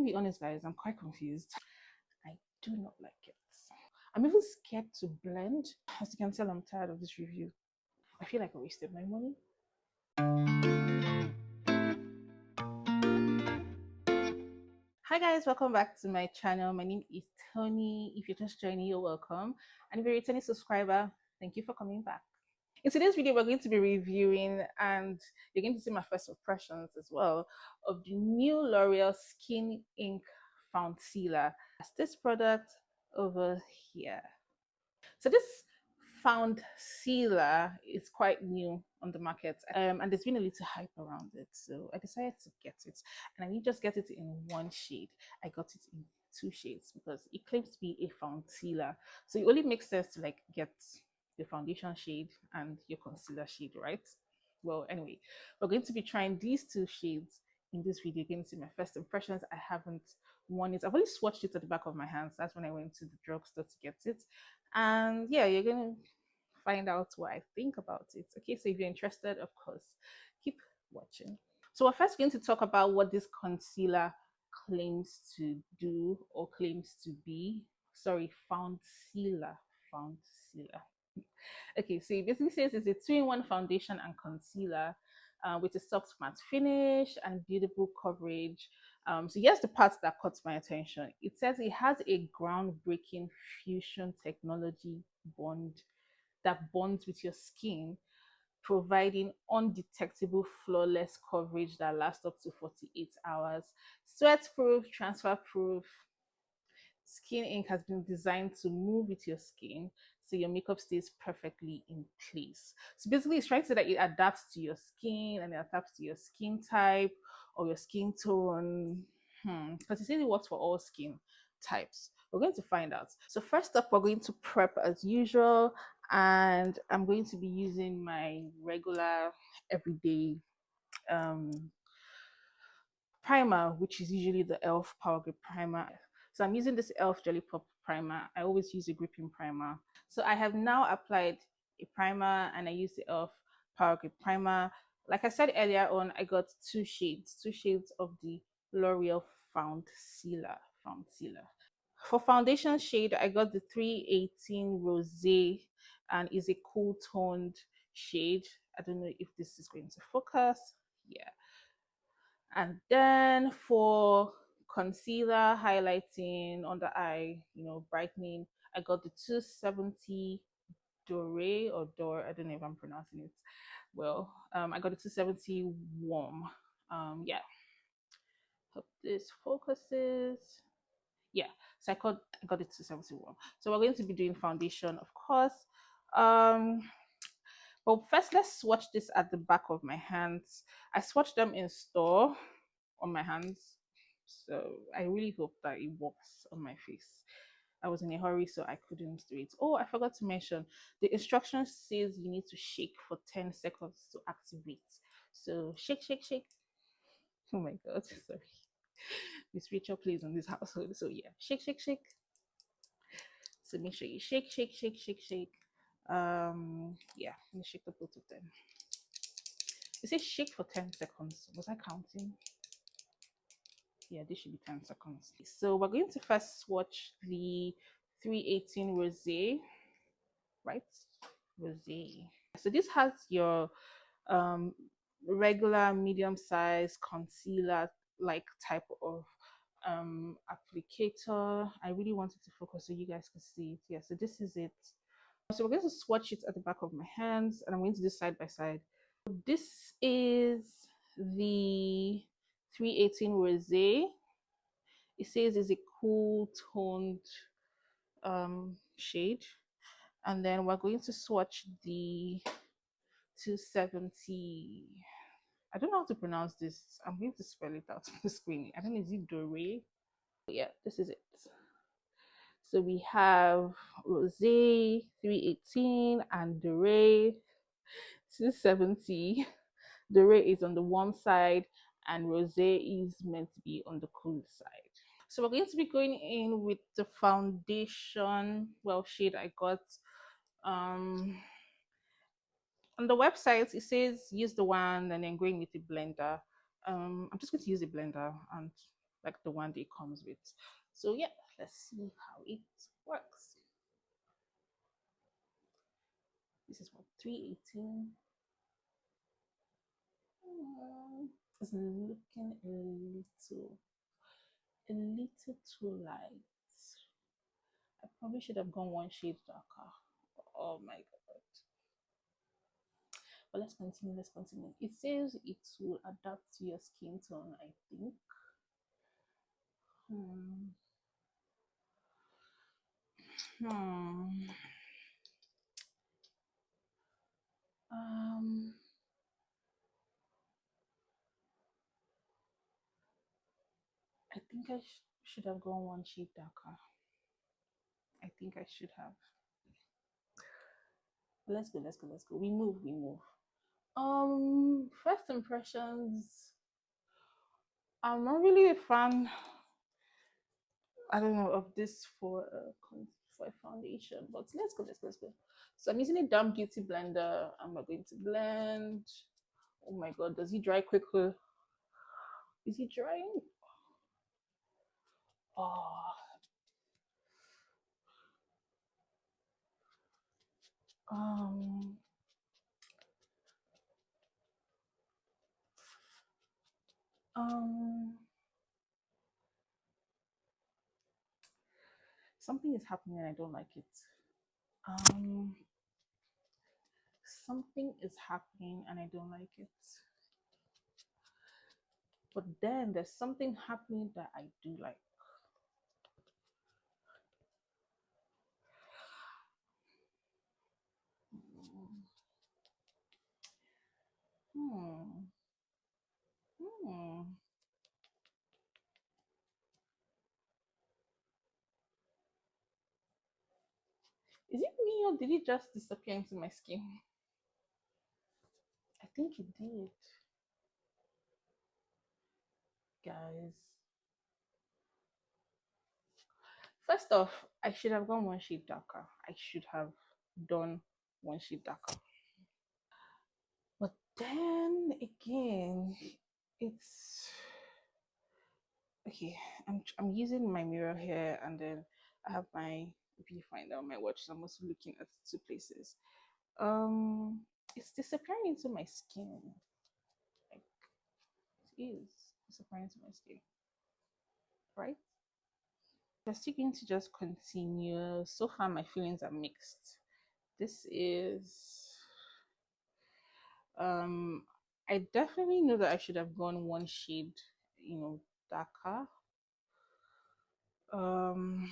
me be honest, guys, I'm quite confused. I do not like it. I'm even scared to blend. As you can tell, I'm tired of this review. I feel like I wasted my money. Hi guys, welcome back to my channel. My name is Tony. If you're just joining, you're welcome. And if you're a returning subscriber, thank you for coming back. In today's video, we're going to be reviewing, and you're going to see my first impressions as well, of the new L'Oreal Skin Ink Foundcealer. That's this product over here. So this Foundcealer is quite new on the market, and there's been a little hype around it. So I decided to get it, and I didn't just get it in one shade. I got it in 2 shades because it claims to be a Foundcealer. So it only makes sense to like get the foundation shade and your concealer shade, right? Well, anyway, we're going to be trying these 2 shades in this video. You're going to see my first impressions. I haven't worn it. I've only swatched it at the back of my hands. That's when I went to the drugstore to get it. And yeah, you're going to find out what I think about it. Okay, so if you're interested, of course, keep watching. So we're first going to talk about what this concealer claims to do or claims to be. Sorry, Foundcealer. Okay, so it basically says it's a 2-in-1 foundation and concealer with a soft matte finish and beautiful coverage. So here's the part that caught my attention. It says it has a groundbreaking fusion technology bond that bonds with your skin, providing undetectable, flawless coverage that lasts up to 48 hours. Sweat-proof, transfer-proof. Skin ink has been designed to move with your skin so your makeup stays perfectly in place. So basically it's trying to say that it adapts to your skin and it adapts to your skin type or your skin tone. Because it says it works for all skin types. We're going to find out. So first up, we're going to prep as usual, and I'm going to be using my regular everyday primer, which is usually the e.l.f. Power Grip Primer. So I'm using this e.l.f. Jelly Pop primer. I always use a gripping primer. So I have now applied a primer and I use the e.l.f. Power Grip Primer. Like I said earlier on, I got 2 shades of the L'Oreal Foundcealer. For foundation shade, I got the 318 Rosé, and is a cool toned shade. I don't know if this is going to focus. Yeah. And then for concealer, highlighting, under eye, brightening, I got the 270 Doré or Dor. I don't know if I'm pronouncing it well. I got the 270 Warm. Yeah. Hope this focuses. Yeah. So I got the 270 Warm. So we're going to be doing foundation, of course. But first, let's swatch this at the back of my hands. I swatched them in store on my hands, so I really hope that it works on my face. I was in a hurry, so I couldn't do it. Oh, I forgot to mention, the instructions says you need to shake for 10 seconds to activate. So shake. Oh my god, sorry. Miss Rachel plays in this household, so yeah, shake. So make sure you shake. Yeah, let me shake the both of them. It says shake for 10 seconds. Was I counting? Yeah, this should be 10 seconds. So we're going to first swatch the 318 Rosé, right? Rosé. So this has your regular medium size concealer like type of applicator. I really wanted to focus so you guys can see it. Yeah, so this is it. So we're going to swatch it at the back of my hands, and I'm going to do side by side. This is the 318 Rosé. It says it's a cool toned shade, and then we're going to swatch the 270. I don't know how to pronounce this. I'm going to spell it out on the screen. I don't know, is it Doré? Yeah, this is it. So we have Rosé 318 and Doré 270. Doré is on the warm side and Rosé is meant to be on the cool side. So we're going to be going in with the foundation, shade I got. On the website, it says use the wand and then going with the blender. I'm just going to use a blender and like the one it comes with. So yeah, let's see how it works. This is what 318. It's looking a little too light. I probably should have gone one shade darker. Oh my god. But let's continue. Let's continue. It says it will adapt to your skin tone, I think. Hmm. Hmm. Um. I think I should have gone one shade darker. I think I should have. Let's go. Let's go. Let's go. We move. We move. First impressions. I'm not really a fan. I don't know of this for a foundation, but let's go. Let's go. Let's go. So I'm using a damp beauty blender. I'm not going to blend. Oh my god, does he dry quickly? Is he drying? Oh, um, um, something is happening and I don't like it. Um, something is happening and I don't like it. But then there's something happening that I do like. Hmm. Hmm. Is it me or did it just disappear into my skin? I think it did, guys. First off, I should have gone one shade darker. I should have done one shade darker. But then again, it's okay. I'm using my mirror here, and then I have my viewfinder on my watch. So I'm also looking at two places. Um, it's disappearing into my skin. Like it is disappearing into my skin, right? We're still going to just continue. So far, my feelings are mixed. This is um I definitely know that I should have gone one shade, darker. Um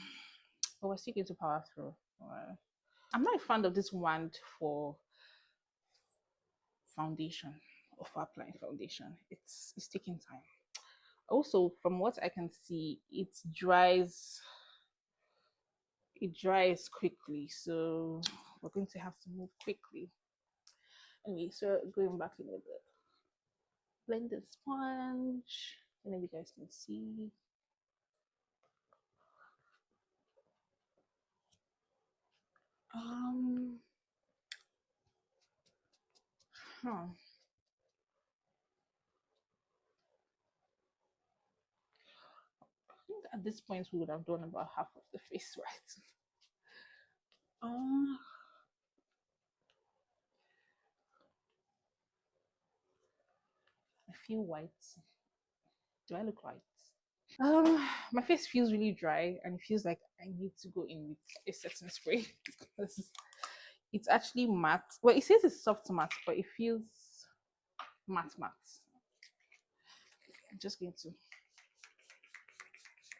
but we're still going to power through. I'm not a fan of this wand for foundation or for applying foundation. It's taking time. Also, from what I can see, it dries quickly, so we're going to have to move quickly. Anyway, so going back a little bit. Blend the sponge. I know you guys can see. Um, huh. I think at this point we would have done about half of the face, right? Um, I feel white. Do I look white? My face feels really dry and it feels like I need to go in with a setting spray because it's actually matte. Well, it says it's soft matte, but it feels matte. I'm just going to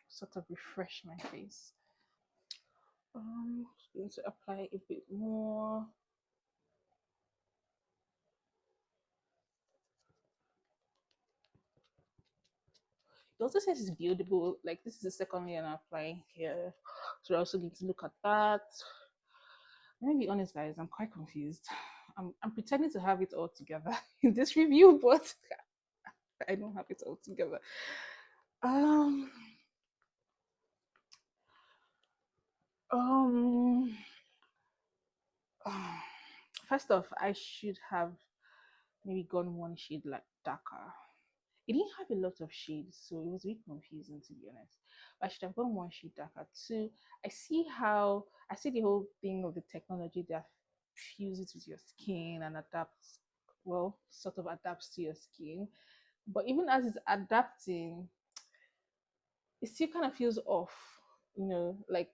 sort of refresh my face. Going to apply a bit more. It also says it's buildable. Like this is the second layer I'm applying here. So we're also going to look at that. Let me be honest, guys, I'm quite confused. I'm pretending to have it all together in this review, but I don't have it all together. Um um First off, I should have maybe gone one shade like darker. It didn't have a lot of shades, so it was a bit confusing to be honest. But I should have gone one shade darker. Two, I see the whole thing of the technology that fuses with your skin and adapts, well, sort of adapts to your skin. But even as it's adapting, it still kind of feels off, like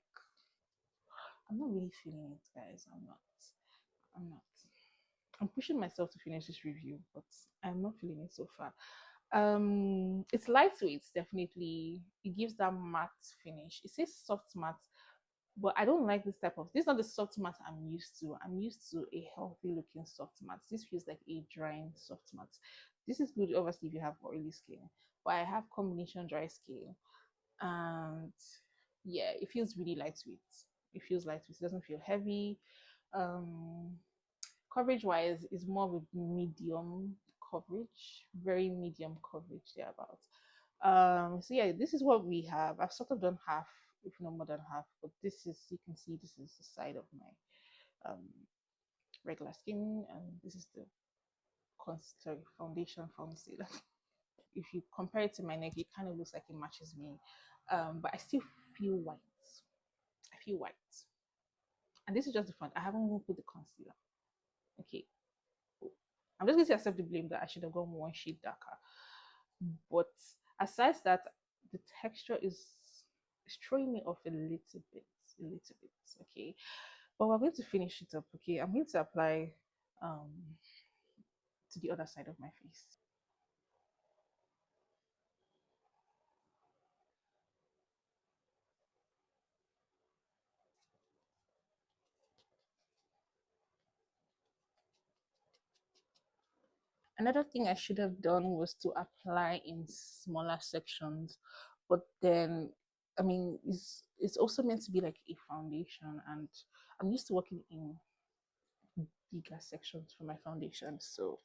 I'm not really feeling it, guys. I'm not. I'm not. I'm pushing myself to finish this review, but I'm not feeling it so far. It's lightweight, definitely. It gives that matte finish. It says soft matte, but I don't like this is not the soft matte I'm used to. I'm used to a healthy looking soft matte. This feels like a drying soft matte. This is good, obviously, if you have oily skin, but I have combination dry skin, and yeah, it feels really lightweight. It feels lightweight. It doesn't feel heavy. um Coverage wise is more of a medium coverage, very medium coverage thereabouts. So yeah, this is what we have. I've sort of done half, if not more than half, but this is, you can see, this is the side of my regular skin, and this is the foundation Foundcealer. If you compare it to my neck, it kind of looks like it matches me, but I still feel white. I feel white, and this is just the front. I haven't even put the concealer. Okay, I'm just going to accept the blame that I should have gone one shade darker. But aside that, the texture is throwing me off a little bit. Okay, but we're going to finish it up. Okay, I'm going to apply um to the other side of my face. Another thing I should have done was to apply in smaller sections, but then, I mean, it's also meant to be like a foundation, and I'm used to working in bigger sections for my foundation. So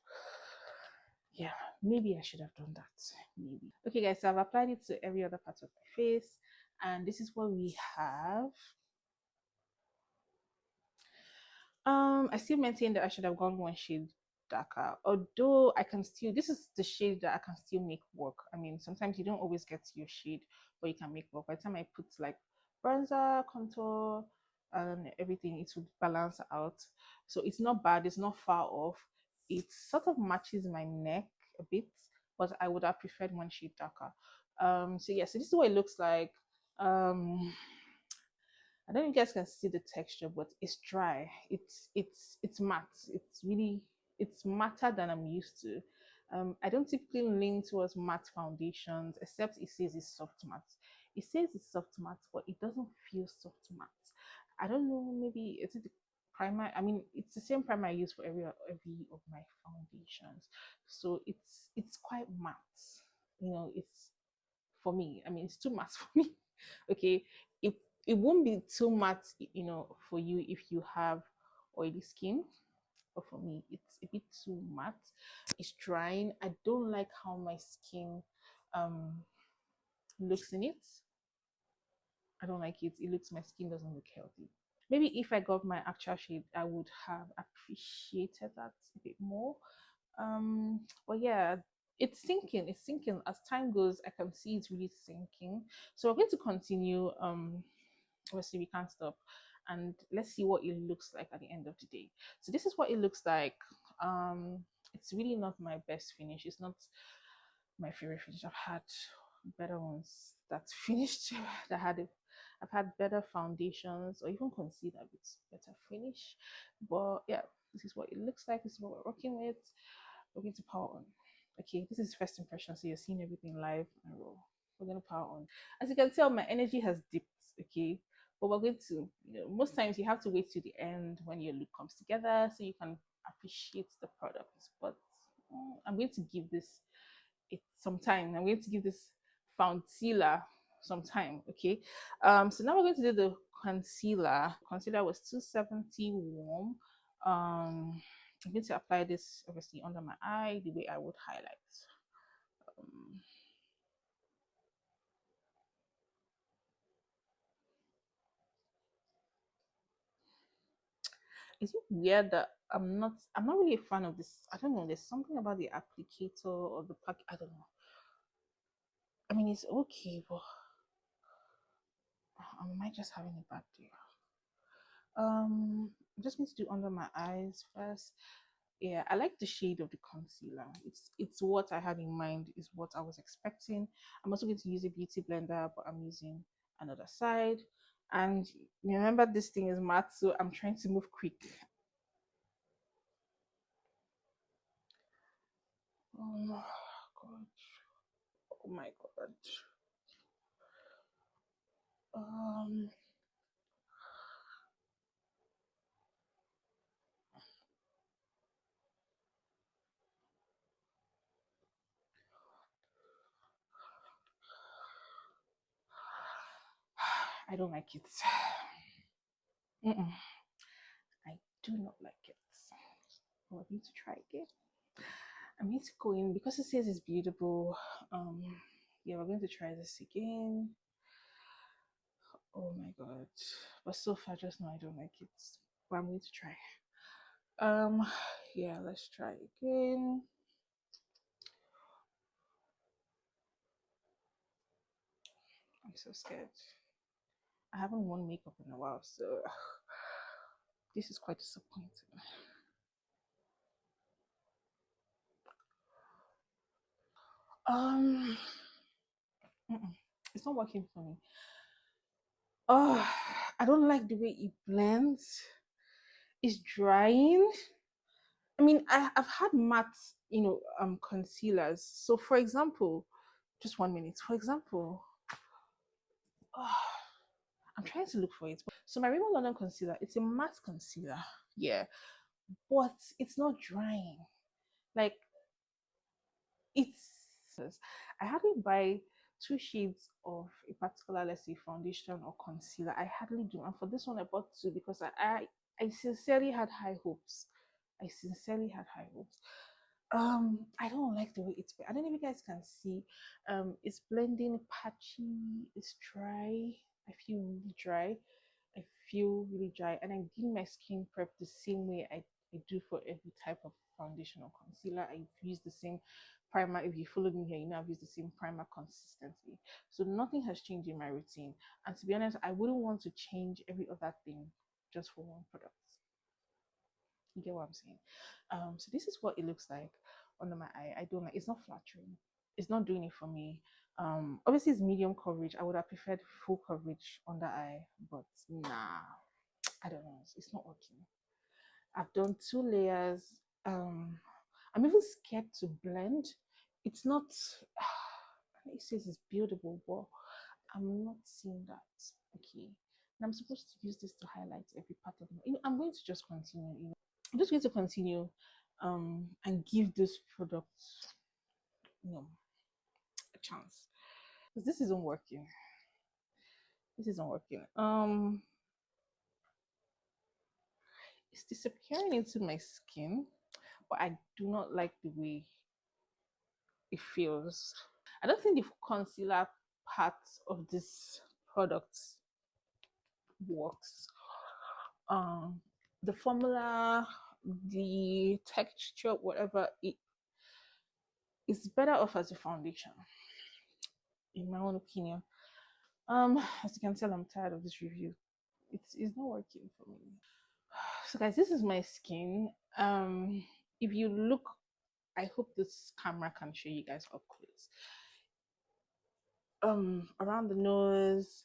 yeah, maybe I should have done that. Maybe. Okay, guys, so I've applied it to every other part of my face, and this is what we have. I still maintain that I should have gone one shade darker. Although I can still, this is the shade that I can still make work. I mean, sometimes you don't always get your shade, but you can make work. By the time I put like bronzer, contour, and everything, it would balance out. So it's not bad. It's not far off. It sort of matches my neck a bit, but I would have preferred one shade darker. So yeah, so this is what it looks like. I don't know if you guys can see the texture, but it's dry. It's matte. It's matter than I'm used to. I don't typically lean towards matte foundations, except it says it's soft matte. It says it's soft matte, but it doesn't feel soft matte. I don't know. Maybe it's the primer. I mean, it's the same primer I use for every of my foundations, so it's quite matte. It's for me. I mean, it's too matte for me. Okay, it it won't be too matte, for you if you have oily skin. But for me, it's a bit too matte. It's drying. I don't like how my skin um looks in it. I don't like it. It looks, my skin doesn't look healthy. Maybe if I got my actual shade, I would have appreciated that a bit more. But yeah, it's sinking. It's sinking. As time goes, I can see it's really sinking. So we're going to continue. Obviously we can't stop, and let's see what it looks like at the end of the day. So this is what it looks like. It's really not my best finish. It's not my favorite finish. I've had better ones that finished that had it. I've had better foundations or even concealer with better finish. But yeah, this is what it looks like. This is what we're working with. We're going to power on. Okay, this is first impression, so you're seeing everything live and raw. We're going to power on. As you can tell, my energy has dipped. Okay, but we're going to, most times you have to wait to the end when your look comes together so you can appreciate the product. But I'm going to give this it some time. I'm going to give this Foundcealer some time. Okay, so now we're going to do the concealer. Concealer was 270 warm. I'm going to apply this obviously under my eye the way I would highlight. um, is it weird that I'm not really a fan of this? I don't know, there's something about the applicator or the pack, I don't know, I mean, it's okay, but I might just having a bad day. I'm just going to do under my eyes first. Yeah, I like the shade of the concealer. It's what I had in mind, is what I was expecting. I'm also going to use a beauty blender, but I'm using another side. And remember, this thing is matte, so I'm trying to move quick. Oh my god. Oh my god. Um I don't like it. Mm-mm. I do not like it. I need to try again. I need to go in because it says it's beautiful. Um, yeah, we're going to try this again. Oh my god! But so far, just know I don't like it. But I'm going to try. Um, yeah, let's try again. I'm so scared. I haven't worn makeup in a while, so this is quite disappointing. Um, it's not working for me. Oh, I don't like the way it blends. It's drying. I mean, I've had matte, concealers. So, for example, just 1 minute. For example, oh, I'm trying to look for it. So, my Rimmel London concealer, it's a matte concealer. Yeah, but it's not drying. Like, it's. I hardly buy two shades of a particular, let's say, foundation or concealer. I hardly do. And for this one, I bought two because I sincerely had high hopes. I sincerely had high hopes. I don't like the way it's, I don't know if you guys can see. It's blending patchy, it's dry. I feel really dry. I feel really dry, and I do my skin prep the same way I do for every type of foundation or concealer. I use the same primer. If you follow me here, you know I've used the same primer consistently. So nothing has changed in my routine. And to be honest, I wouldn't want to change every other thing just for one product. You get what I'm saying? So this is what it looks like under my eye. I don't like, it's not flattering. It's not doing it for me. Obviously it's medium coverage. I would have preferred full coverage under eye, but nah, I don't know. It's not working. I've done 2 layers. I'm even scared to blend. It's not. It says it's buildable, but I'm not seeing that. Okay, and I'm supposed to use this to highlight every part of my. I'm going to just continue. I'm just going to continue, and give this product, you know, a chance because this isn't working. This isn't working. It's disappearing into my skin, but I do not like the way it feels. I don't think the concealer part of this product works. Um, the formula, the texture, whatever, it's better off as a foundation, in my own opinion. As you can tell, I'm tired of this review. It's not working for me. So guys, this is my skin. If you look, I hope this camera can show you guys up close. Around the nose,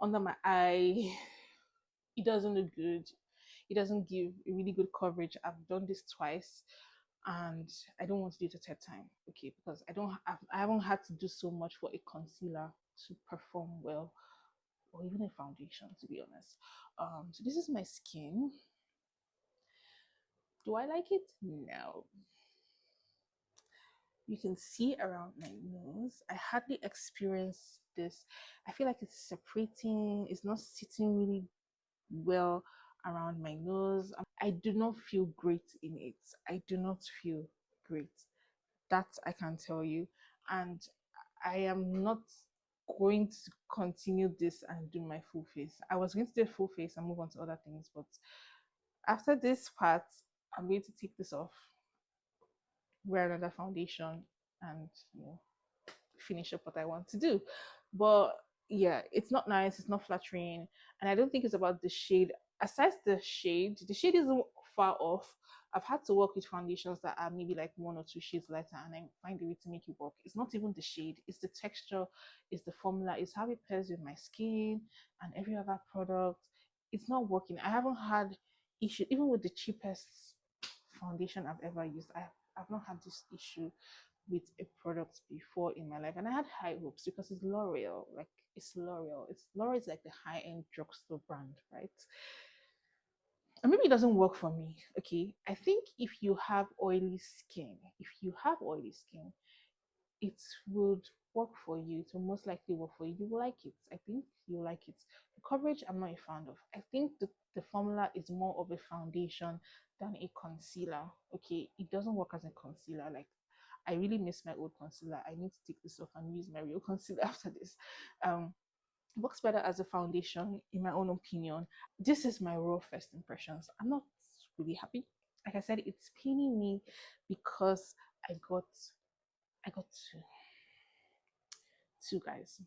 under my eye, it doesn't look good. It doesn't give a really good coverage. I've done this twice, and I don't want to do it a third time. Okay, because I haven't had to do so much for a concealer to perform well, or even a foundation, to be honest. So this is my skin. Do I like it? No. You can see around my nose. I hardly experience this. I feel like it's separating, it's not sitting really well around my nose. I do not feel great in it. I do not feel great. That I can tell you. And I am not going to continue this and do my full face. I was going to do a full face and move on to other things, but after this part, I'm going to take this off, wear another foundation, and finish up what I want to do. But yeah, it's not nice, it's not flattering, and I don't think it's about the shade. Aside the shade isn't far off. I've had to work with foundations that are maybe like one or two shades lighter, and I find a way to make it work. It's not even the shade, it's the texture, it's the formula, it's how it pairs with my skin and every other product. It's not working. I haven't had issue even with the cheapest foundation I've ever used. I've not had this issue with a product before in my life, and I had high hopes because it's L'Oreal. Like it's L'Oreal. It's L'Oreal is like the high end drugstore brand, right? And maybe it doesn't work for me. Okay, I think if you have oily skin, it would work for you. It will most likely work for you. You will like it. I think you like it. The coverage, I'm not a fan of. I think the formula is more of a foundation than a concealer. Okay, it doesn't work as a concealer. Like I really miss my old concealer. I need to take this off and use my real concealer after this. Works better as a foundation, in my own opinion. This is my raw first impressions. I'm not really happy. Like I said, it's paining me because I got two guys.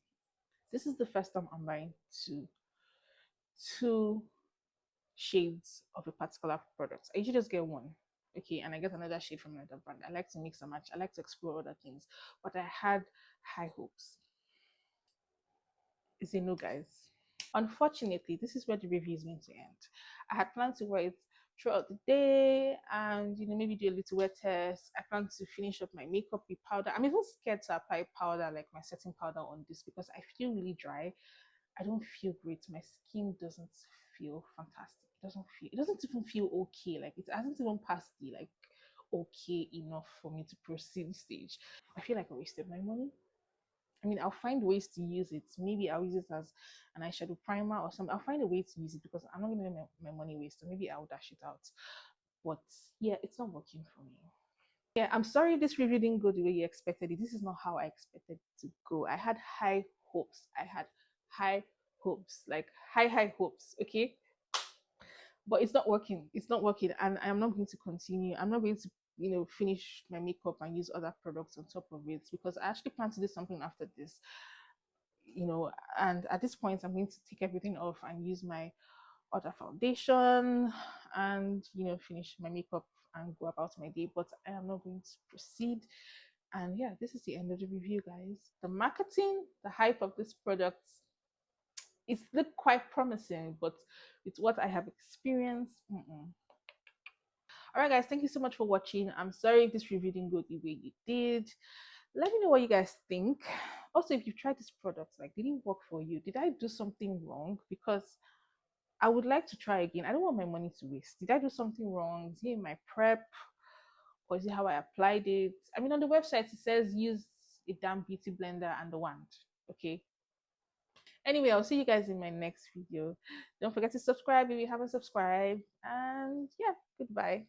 This is the first time I'm buying two shades of a particular product. I usually just get one, okay, and I get another shade from another brand. I like to mix and match. I like to explore other things, but I had high hopes. It's a no, guys. Unfortunately, this is where the review is going to end. I had planned to wear it throughout the day and maybe do a little wear test. I plan to finish up my makeup with powder. I'm even scared to apply powder, like my setting powder on this, because I feel really dry. I don't feel great. My skin doesn't feel fantastic. It doesn't even feel okay. Like it hasn't even passed the like okay enough for me to proceed stage. I feel like I wasted my money. I mean, I'll find ways to use it. Maybe I'll use it as an eyeshadow primer or something. I'll find a way to use it because I'm not going to let my money waste. So maybe I'll dash it out. But yeah, it's not working for me. Yeah, I'm sorry this review didn't go the way you expected it. This is not how I expected it to go. I had high hopes. Like high hopes. Okay, but it's not working. It's not working, and I'm not going to continue. I'm not going to finish my makeup and use other products on top of it because I actually plan to do something after this. And at this point I'm going to take everything off and use my other foundation and finish my makeup and go about my day, but I am not going to proceed. And yeah, this is the end of the review, guys. The marketing, the hype of this product, it's looked quite promising, but with what I have experienced, all right, guys, thank you so much for watching. I'm sorry if this review didn't go the way you did. Let me know what you guys think. Also, if you've tried this product, like, did it work for you? Did I do something wrong? Because I would like to try again. I don't want my money to waste. Did I do something wrong? Is it in my prep? Or is it how I applied it? I mean, on the website, it says use a damn beauty blender and the wand. Okay. Anyway, I'll see you guys in my next video. Don't forget to subscribe if you haven't subscribed. And yeah, goodbye.